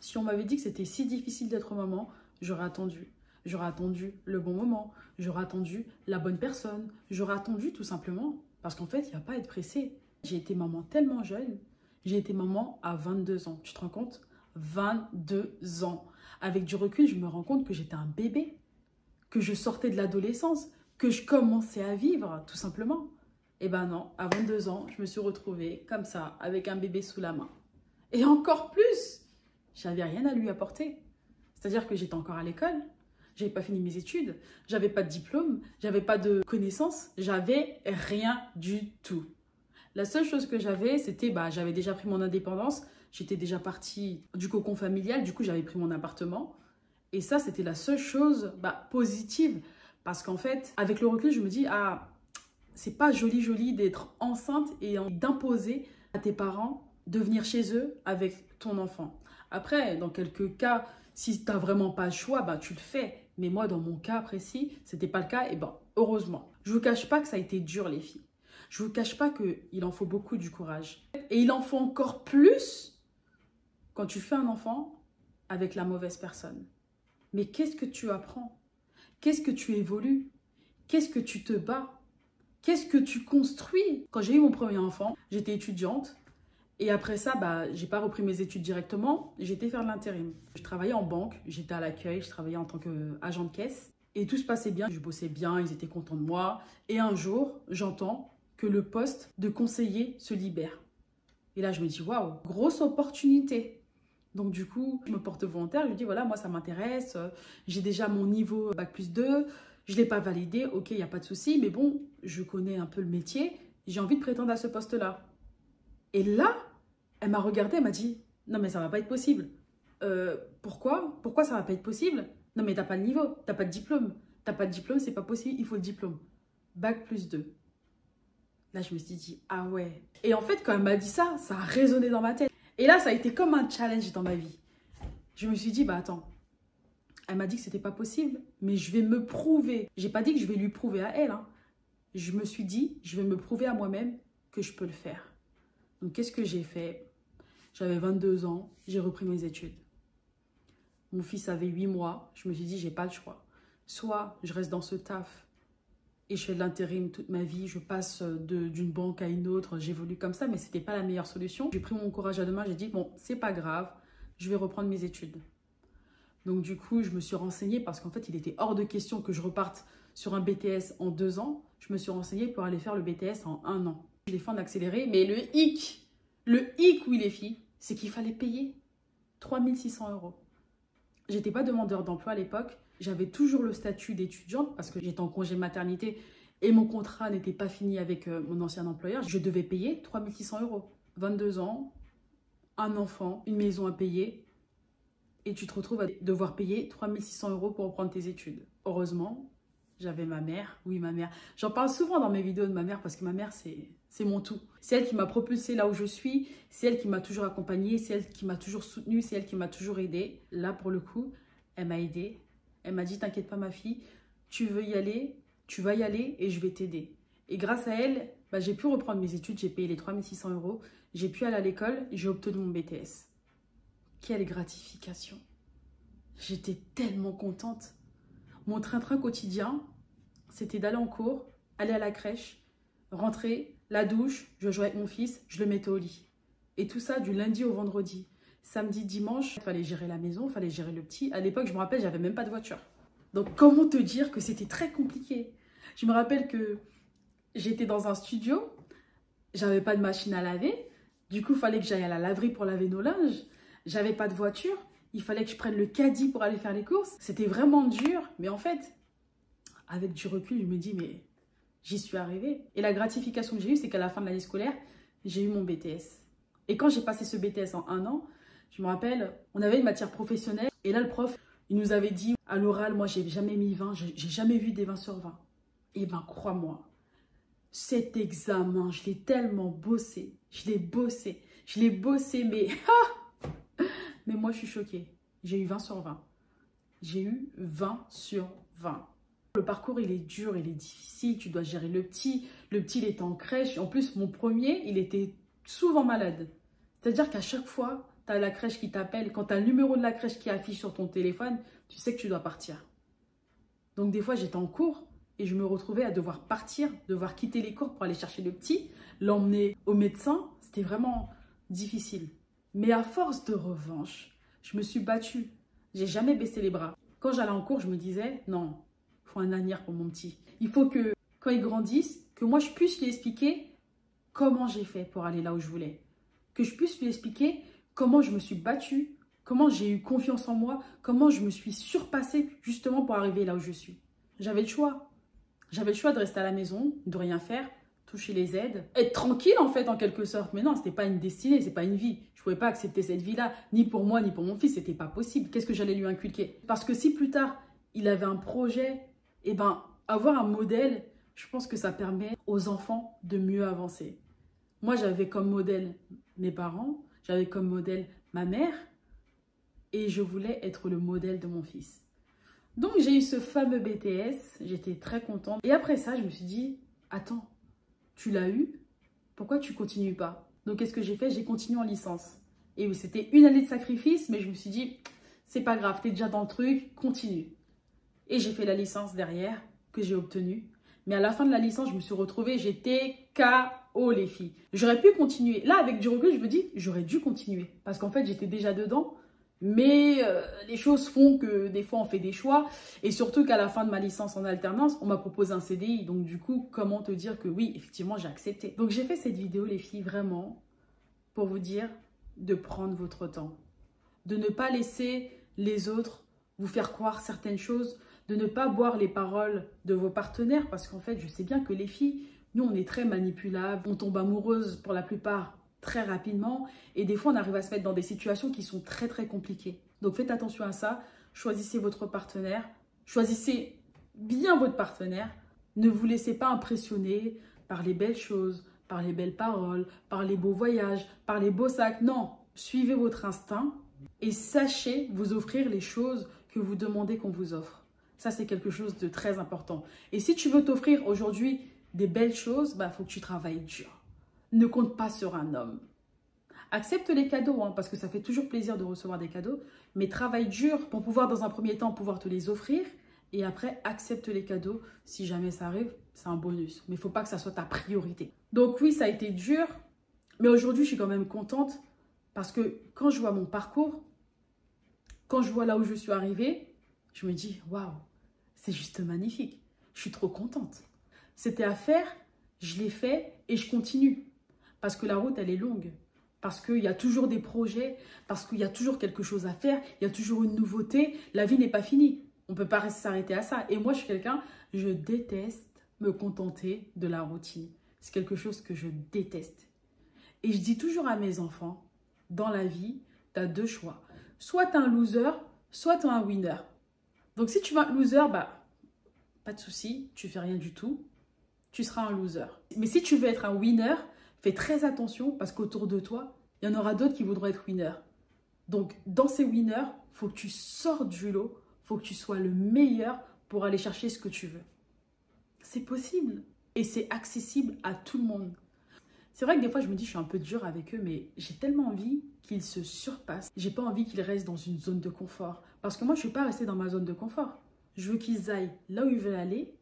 Si on m'avait dit que c'était si difficile d'être maman, j'aurais attendu. J'aurais attendu le bon moment, j'aurais attendu la bonne personne, j'aurais attendu tout simplement. Parce qu'en fait, il n'y a pas à être pressé. J'ai été maman tellement jeune. J'ai été maman à 22 ans. Tu te rends compte? 22 ans. Avec du recul, je me rends compte que j'étais un bébé, que je sortais de l'adolescence, que je commençais à vivre, tout simplement. Eh ben non, à 22 ans, je me suis retrouvée comme ça, avec un bébé sous la main. Et encore plus, j'avais rien à lui apporter. C'est-à-dire que j'étais encore à l'école, j'avais pas fini mes études, j'avais pas de diplôme, j'avais pas de connaissances, j'avais rien du tout. La seule chose que j'avais, c'était, j'avais déjà pris mon indépendance, j'étais déjà partie du cocon familial, du coup j'avais pris mon appartement. Et ça, c'était la seule chose positive. Parce qu'en fait, avec le recul, je me dis, c'est pas joli d'être enceinte et d'imposer à tes parents de venir chez eux avec ton enfant. Après, dans quelques cas, si tu n'as vraiment pas le choix, tu le fais. Mais moi, dans mon cas précis, c'était pas le cas. Et heureusement. Je ne vous cache pas que ça a été dur, les filles. Je ne vous cache pas qu'il en faut beaucoup du courage. Et il en faut encore plus quand tu fais un enfant avec la mauvaise personne. Mais qu'est-ce que tu apprends? Qu'est-ce que tu évolues? Qu'est-ce que tu te bats? Qu'est-ce que tu construis? Quand j'ai eu mon premier enfant, j'étais étudiante. Et après ça, j'ai pas repris mes études directement. J'ai été faire de l'intérim. Je travaillais en banque, j'étais à l'accueil, je travaillais en tant qu'agent de caisse. Et tout se passait bien, je bossais bien, ils étaient contents de moi. Et un jour, j'entends que le poste de conseiller se libère. Et là, je me dis, waouh, grosse opportunité. Donc du coup, je me porte volontaire, je dis voilà, moi ça m'intéresse, j'ai déjà mon niveau Bac+2, je ne l'ai pas validé, ok, il n'y a pas de souci, mais bon, je connais un peu le métier, j'ai envie de prétendre à ce poste-là. Et là, elle m'a regardée, elle m'a dit non mais ça ne va pas être possible. Pourquoi ça ne va pas être possible? Non mais t'as pas le niveau, t'as pas de diplôme. T'as pas de diplôme, c'est pas possible, il faut le diplôme. Bac+2. Là, je me suis dit, ah ouais. Et en fait, quand elle m'a dit ça, ça a résonné dans ma tête. Et là, ça a été comme un challenge dans ma vie. Je me suis dit, attends, elle m'a dit que c'était pas possible, mais je vais me prouver. J'ai pas dit que je vais lui prouver à elle. Je me suis dit, je vais me prouver à moi-même que je peux le faire. Donc, qu'est-ce que j'ai fait? J'avais 22 ans, j'ai repris mes études. Mon fils avait 8 mois. Je me suis dit, j'ai pas le choix. Soit je reste dans ce taf et je fais de l'intérim toute ma vie, je passe d'une banque à une autre, j'évolue comme ça, mais ce n'était pas la meilleure solution. J'ai pris mon courage à deux mains, j'ai dit, bon, c'est pas grave, je vais reprendre mes études. Donc du coup, je me suis renseignée parce qu'en fait, il était hors de question que je reparte sur un BTS en 2 ans. Je me suis renseignée pour aller faire le BTS en 1 an. Je l'ai fait en accéléré, mais le hic, oui les filles, c'est qu'il fallait payer 3 600 €. J'étais pas demandeur d'emploi à l'époque. J'avais toujours le statut d'étudiante parce que j'étais en congé maternité et mon contrat n'était pas fini avec mon ancien employeur. Je devais payer 3 600 €. 22 ans, un enfant, une maison à payer et tu te retrouves à devoir payer 3 600 € pour reprendre tes études. Heureusement, j'avais ma mère. Oui, ma mère. J'en parle souvent dans mes vidéos de ma mère parce que ma mère, c'est mon tout. C'est elle qui m'a propulsée là où je suis. C'est elle qui m'a toujours accompagnée. C'est elle qui m'a toujours soutenue. C'est elle qui m'a toujours aidée. Là, pour le coup, elle m'a aidée. Elle m'a dit, t'inquiète pas ma fille, tu veux y aller, tu vas y aller et je vais t'aider. Et grâce à elle, j'ai pu reprendre mes études. J'ai payé les 3 600 €. J'ai pu aller à l'école. J'ai obtenu mon BTS. Quelle gratification. J'étais tellement contente. Mon train-train quotidien, c'était d'aller en cours, aller à la crèche, rentrer, la douche, je jouais avec mon fils, je le mettais au lit. Et tout ça du lundi au vendredi. Samedi, dimanche, il fallait gérer la maison, il fallait gérer le petit. À l'époque, je me rappelle, j'avais même pas de voiture. Donc, comment te dire que c'était très compliqué? Je me rappelle que j'étais dans un studio, j'avais pas de machine à laver. Du coup, il fallait que j'aille à la laverie pour laver nos linges. J'avais pas de voiture. Il fallait que je prenne le caddie pour aller faire les courses. C'était vraiment dur. Mais en fait, avec du recul, je me dis, mais j'y suis arrivée. Et la gratification que j'ai eue, c'est qu'à la fin de l'année scolaire, j'ai eu mon BTS. Et quand j'ai passé ce BTS en 1 an, je me rappelle, on avait une matière professionnelle. Et là, le prof, il nous avait dit, à l'oral, moi, j'ai jamais mis 20, j'ai jamais vu des 20 sur 20. Et crois-moi, cet examen, je l'ai tellement bossé. Je l'ai bossé, mais... Mais moi, je suis choquée. J'ai eu 20 sur 20. J'ai eu 20 sur 20. Le parcours, il est dur, il est difficile. Tu dois gérer le petit. Le petit, il était en crèche. En plus, mon premier, il était souvent malade. C'est-à-dire qu'à chaque fois, tu as la crèche qui t'appelle, quand tu as le numéro de la crèche qui affiche sur ton téléphone, tu sais que tu dois partir. Donc des fois, j'étais en cours et je me retrouvais à devoir partir, devoir quitter les cours pour aller chercher le petit, l'emmener au médecin. C'était vraiment difficile. Mais à force de revanche, je me suis battue. J'ai jamais baissé les bras. Quand j'allais en cours, je me disais, non, il faut un avenir pour mon petit. Il faut que, quand il grandisse, que moi, je puisse lui expliquer comment j'ai fait pour aller là où je voulais. Que je puisse lui expliquer comment je me suis battue, comment j'ai eu confiance en moi, comment je me suis surpassée justement pour arriver là où je suis. J'avais le choix. J'avais le choix de rester à la maison, de rien faire, toucher les aides, être tranquille en fait en quelque sorte. Mais non, c'était pas une destinée, c'est pas une vie. Je pouvais pas accepter cette vie-là, ni pour moi, ni pour mon fils, c'était pas possible. Qu'est-ce que j'allais lui inculquer? Parce que si plus tard, il avait un projet, eh ben, avoir un modèle, je pense que ça permet aux enfants de mieux avancer. Moi, j'avais comme modèle mes parents, j'avais comme modèle ma mère, et je voulais être le modèle de mon fils. Donc, j'ai eu ce fameux BTS, j'étais très contente. Et après ça, je me suis dit, attends, tu l'as eu, pourquoi tu continues pas? Donc, qu'est-ce que j'ai fait? J'ai continué en licence. Et oui, c'était une année de sacrifice, mais je me suis dit, c'est pas grave, t'es déjà dans le truc, continue. Et j'ai fait la licence derrière, que j'ai obtenue. Mais à la fin de la licence, je me suis retrouvée, j'étais KO les filles. J'aurais pu continuer. Là, avec du recul, je me dis, j'aurais dû continuer. Parce qu'en fait, j'étais déjà dedans. Mais les choses font que des fois, on fait des choix. Et surtout qu'à la fin de ma licence en alternance, on m'a proposé un CDI. Donc du coup, comment te dire que oui, effectivement, j'ai accepté. Donc j'ai fait cette vidéo, les filles, vraiment, pour vous dire de prendre votre temps. De ne pas laisser les autres vous faire croire certaines choses. De ne pas boire les paroles de vos partenaires. Parce qu'en fait, je sais bien que les filles, nous, on est très manipulables. On tombe amoureuse pour la plupart très rapidement. Et des fois, on arrive à se mettre dans des situations qui sont très, très compliquées. Donc, faites attention à ça. Choisissez votre partenaire. Choisissez bien votre partenaire. Ne vous laissez pas impressionner par les belles choses, par les belles paroles, par les beaux voyages, par les beaux sacs. Non, suivez votre instinct et sachez vous offrir les choses que vous demandez qu'on vous offre. Ça, c'est quelque chose de très important. Et si tu veux t'offrir aujourd'hui des belles choses, bah, faut que tu travailles dur. Ne compte pas sur un homme. Accepte les cadeaux, hein, parce que ça fait toujours plaisir de recevoir des cadeaux, mais travaille dur pour pouvoir, dans un premier temps, pouvoir te les offrir. Et après, accepte les cadeaux. Si jamais ça arrive, c'est un bonus. Mais il ne faut pas que ça soit ta priorité. Donc oui, ça a été dur, mais aujourd'hui, je suis quand même contente parce que quand je vois mon parcours, quand je vois là où je suis arrivée, je me dis, waouh, c'est juste magnifique. Je suis trop contente. C'était à faire, je l'ai fait et je continue. Parce que la route, elle est longue. Parce qu'il y a toujours des projets, parce qu'il y a toujours quelque chose à faire, il y a toujours une nouveauté. La vie n'est pas finie. On ne peut pas s'arrêter à ça. Et moi, je suis quelqu'un, je déteste me contenter de la routine. C'est quelque chose que je déteste. Et je dis toujours à mes enfants, dans la vie, tu as deux choix. Soit tu es un loser, soit tu es un winner. Donc si tu veux un loser, bah, pas de souci, tu fais rien du tout. Tu seras un loser. Mais si tu veux être un winner, fais très attention parce qu'autour de toi, il y en aura d'autres qui voudront être winners. Donc, dans ces winners, il faut que tu sortes du lot, il faut que tu sois le meilleur pour aller chercher ce que tu veux. C'est possible et c'est accessible à tout le monde. C'est vrai que des fois, je me dis, je suis un peu dure avec eux, mais j'ai tellement envie qu'ils se surpassent. J'ai pas envie qu'ils restent dans une zone de confort. Parce que moi, je ne suis pas restée dans ma zone de confort. Je veux qu'ils aillent là où ils veulent aller,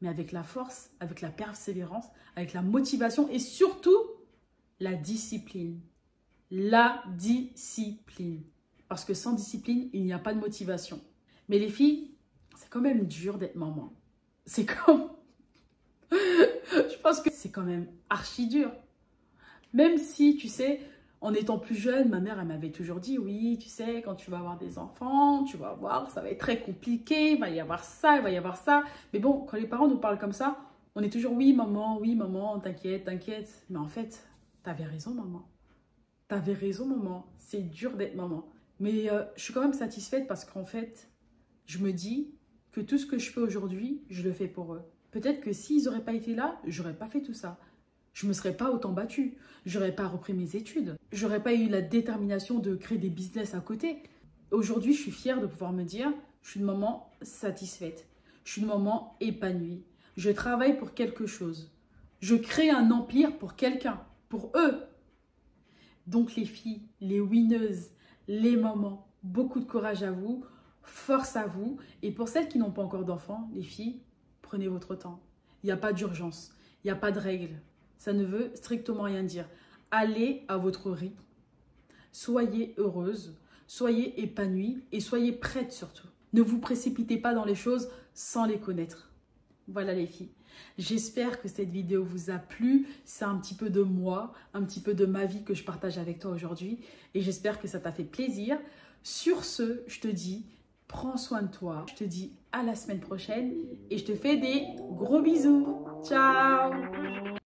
mais avec la force, avec la persévérance, avec la motivation et surtout la discipline. La discipline. Parce que sans discipline, il n'y a pas de motivation. Mais les filles, c'est quand même dur d'être maman. C'est comme... Je pense que c'est quand même archi dur. Même si, tu sais, en étant plus jeune, ma mère, elle m'avait toujours dit, oui, tu sais, quand tu vas avoir des enfants, tu vas voir, ça va être très compliqué, il va y avoir ça, il va y avoir ça. Mais bon, quand les parents nous parlent comme ça, on est toujours, oui, maman, t'inquiète, t'inquiète. Mais en fait, t'avais raison, maman. T'avais raison, maman. C'est dur d'être maman. Mais je suis quand même satisfaite parce qu'en fait, je me dis que tout ce que je fais aujourd'hui, je le fais pour eux. Peut-être que s'ils n'auraient pas été là, j'aurais pas fait tout ça. Je ne me serais pas autant battue. J'aurais pas repris mes études. J'aurais pas eu la détermination de créer des business à côté. Aujourd'hui, je suis fière de pouvoir me dire, je suis une maman satisfaite. Je suis une maman épanouie. Je travaille pour quelque chose. Je crée un empire pour quelqu'un, pour eux. Donc les filles, les winneuses, les mamans, beaucoup de courage à vous, force à vous. Et pour celles qui n'ont pas encore d'enfants, les filles, prenez votre temps. Il n'y a pas d'urgence, il n'y a pas de règle. Ça ne veut strictement rien dire. Allez à votre rythme. Soyez heureuse, soyez épanouie et soyez prête surtout. Ne vous précipitez pas dans les choses sans les connaître. Voilà les filles. J'espère que cette vidéo vous a plu. C'est un petit peu de moi, un petit peu de ma vie que je partage avec toi aujourd'hui. Et j'espère que ça t'a fait plaisir. Sur ce, je te dis, prends soin de toi. Je te dis à la semaine prochaine et je te fais des gros bisous. Ciao!